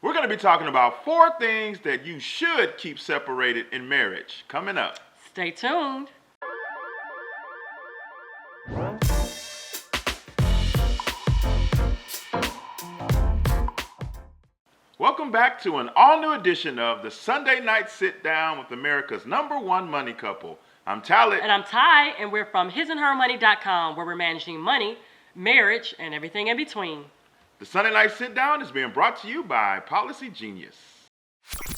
We're going to be talking about 4 things that you should keep separated in marriage. Coming up. Stay tuned. Welcome back to an all-new edition of the Sunday Night Sit Down with America's #1 money couple. I'm Talit. And I'm Ty, and we're from hisandhermoney.com, where we're managing money, marriage, and everything in between. The Sunday Night Sit Down is being brought to you by Policy Genius.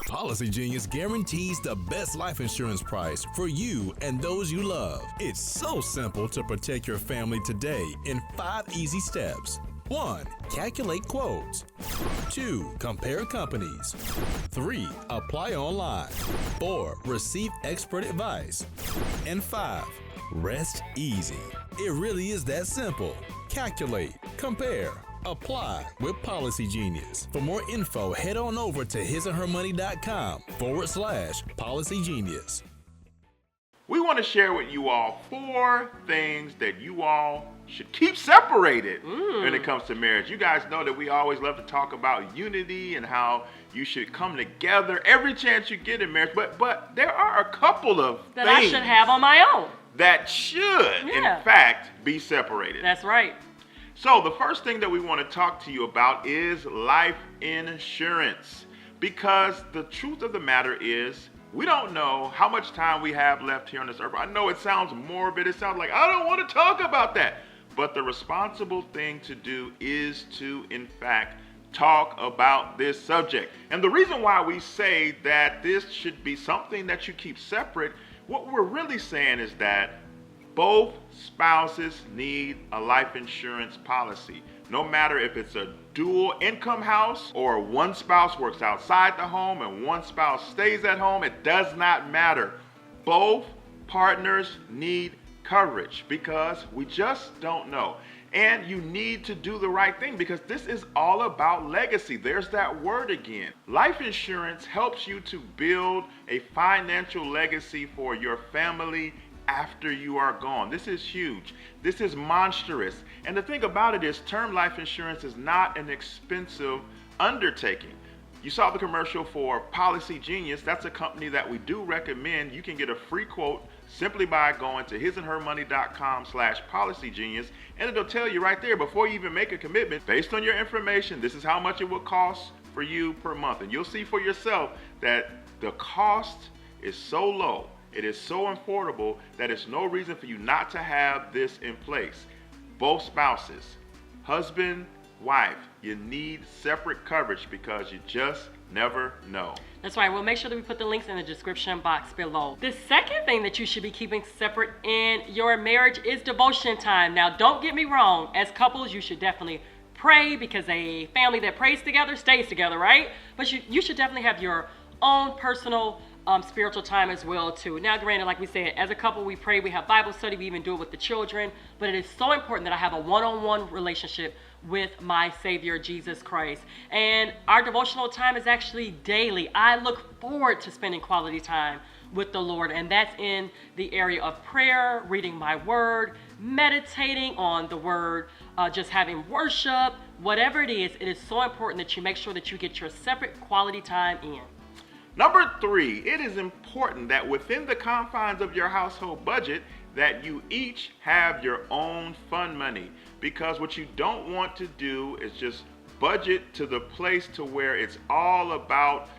Policy Genius guarantees the best life insurance price for you and those you love. It's so simple to protect your family today in 5 easy steps. 1. Calculate quotes. 2. Compare companies. 3. Apply online. 4. Receive expert advice. And 5. Rest easy. It really is that simple. Calculate, compare, apply with Policy Genius. For more info, head on over to hisandhermoney.com/Policy Genius. We want to share with you all 4 things that you all should keep separated when it comes to marriage. You guys know that we always love to talk about unity and how you should come together every chance you get in marriage. But there are a couple of That things I should have on my own. that should, in fact, be separated. That's right. So the first thing that we want to talk to you about is life insurance. Because the truth of the matter is, we don't know how much time we have left here on this earth. I know it sounds morbid. It sounds like I don't want to talk about that. But the responsible thing to do is to, in fact, talk about this subject. And the reason why we say that this should be something that you keep separate, what we're really saying is that both spouses need a life insurance policy. No matter if it's a dual income house or one spouse works outside the home and one spouse stays at home, it does not matter. Both partners need coverage because we just don't know. And you need to do the right thing because this is all about legacy. There's that word again. Life insurance helps you to build a financial legacy for your family after you are gone. This is huge. This is monstrous. And the thing about it is term life insurance is not an expensive undertaking. You saw the commercial for Policy Genius. That's a company that we do recommend. You can get a free quote simply by going to hisandhermoney.com/Policy Genius, and it'll tell you right there before you even make a commitment, based on your information, this is how much it will cost for you per month. And you'll see for yourself that the cost is so low, it is so affordable that it's no reason for you not to have this in place. Both spouses, husband, wife, you need separate coverage because you just never know. That's right. We'll make sure that we put the links in the description box below. The second thing that you should be keeping separate in your marriage is devotion time. Now, don't get me wrong. As couples, you should definitely pray because a family that prays together stays together, right? But you should definitely have your own personal spiritual time as well too. Now, granted, like we said, as a couple, we pray, we have Bible study, we even do it with the children, but it is so important that I have a one-on-one relationship with my Savior, Jesus Christ. And our devotional time is actually daily. I look forward to spending quality time with the Lord, and that's in the area of prayer, reading my word, meditating on the word, just having worship, whatever it is so important that you make sure that you get your separate quality time in. Number 3, it is important that within the confines of your household budget that you each have your own fund money, because what you don't want to do is just budget to the place to where it's all about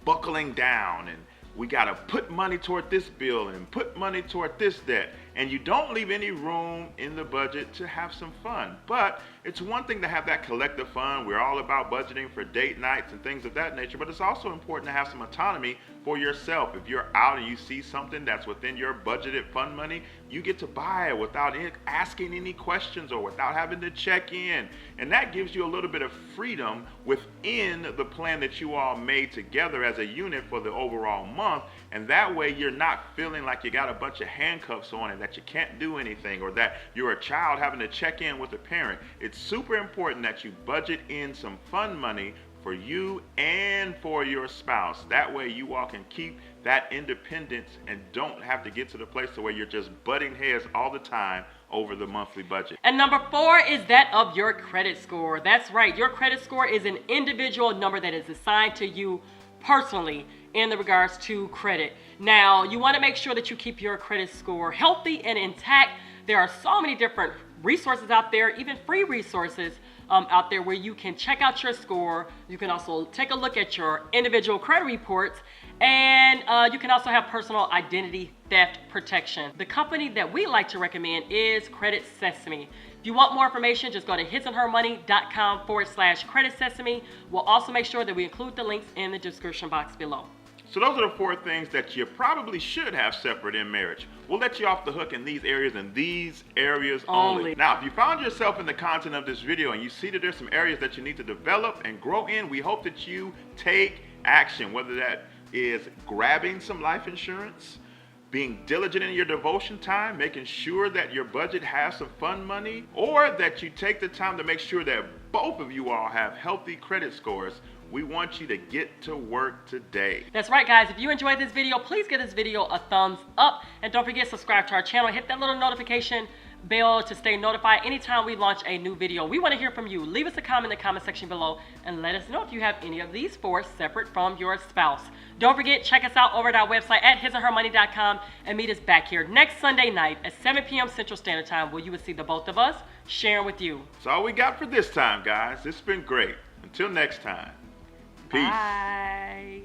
buckling down and we got to put money toward this bill and put money toward this debt. And you don't leave any room in the budget to have some fun. But it's one thing to have that collective fun. We're all about budgeting for date nights and things of that nature. But it's also important to have some autonomy for yourself. If you're out and you see something that's within your budgeted fund money, you get to buy it without asking any questions or without having to check in. And that gives you a little bit of freedom within the plan that you all made together as a unit for the overall month. And that way you're not feeling like you got a bunch of handcuffs on and that you can't do anything, or that you're a child having to check in with a parent. It's super important that you budget in some fun money for you and for your spouse. That way you all can keep that independence and don't have to get to the place to where you're just butting heads all the time over the monthly budget. And number 4 is that of your credit score. That's right. Your credit score is an individual number that is assigned to you personally in the regards to credit. Now, you want to make sure that you keep your credit score healthy and intact. There are so many different resources out there, even free resources out there where you can check out your score. You can also take a look at your individual credit reports, and you can also have personal identity theft protection. The company that we like to recommend is Credit Sesame. If you want more information, just go to hisandhermoney.com/Credit Sesame. We'll also make sure that we include the links in the description box below. So those are the 4 things that you probably should have separate in marriage. We'll let you off the hook in these areas and these areas only. Now, if you found yourself in the content of this video and you see that there's some areas that you need to develop and grow in, we hope that you take action, whether that is grabbing some life insurance, being diligent in your devotion time, making sure that your budget has some fun money, or that you take the time to make sure that both of you all have healthy credit scores. We want you to get to work today. That's right, guys. If you enjoyed this video, please give this video a thumbs up. And don't forget, subscribe to our channel. Hit that little notification bell to stay notified anytime we launch a new video. We want to hear from you. Leave us a comment in the comment section below and let us know if you have any of these 4 separate from your spouse. Don't forget, check us out over at our website at hisandhermoney.com and meet us back here next Sunday night at 7 p.m. Central Standard Time, where you will see the both of us sharing with you. That's all we got for this time, guys. It's been great. Until next time. Peace. Bye.